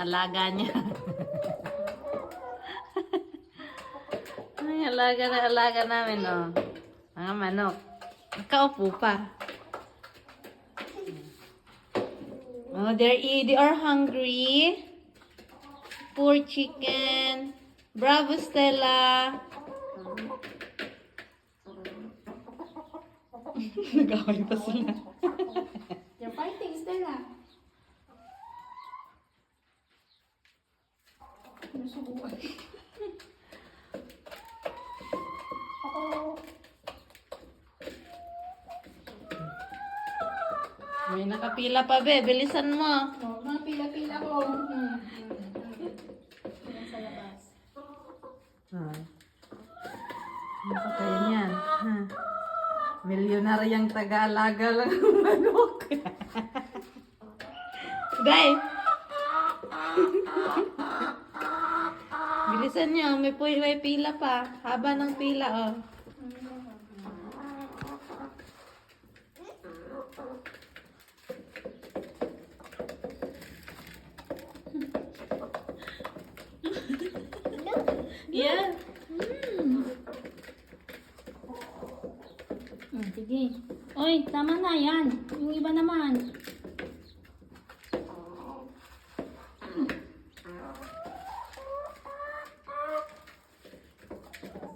Alaga niya. Ay, alaga namin, oh. Mga manok. Nakaupo pa. Oh, they are hungry. Poor chicken. Bravo, Stella. Nag-away pa sila. You're fighting, Stella. Nasubukan. May nakapila pa, be. Bilisan mo. Oh, mga pila-pila ko. Yan sa labas. Ah. Ano pa kayo niyan? Ha? Milyonaryang taga-alaga lang ng manok. Guys! Bilisan niyo, may pila pa. Haba ng pila, oh. Yeah. Sige. Oy, tama na yan. Yung iba naman.